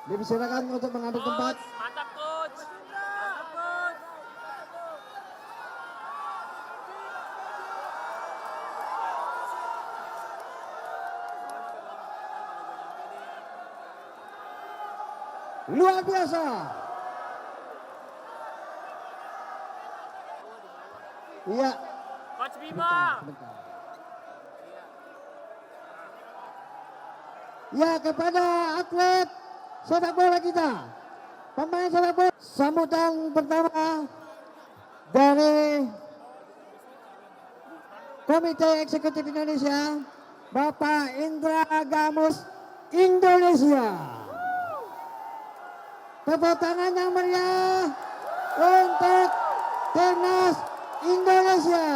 Dipersilakan untuk mengambil tempat. Mantap coach. Mantap coach. Luar biasa. Iya. Coach Bima. Sebentar. Ya, kepada atlet sepak bola kita, pemain sepak bola, sambutan pertama dari Komite Eksekutif Indonesia, Bapak Indra Gamus Indonesia. Tepuk tangan yang meriah untuk Timnas Indonesia.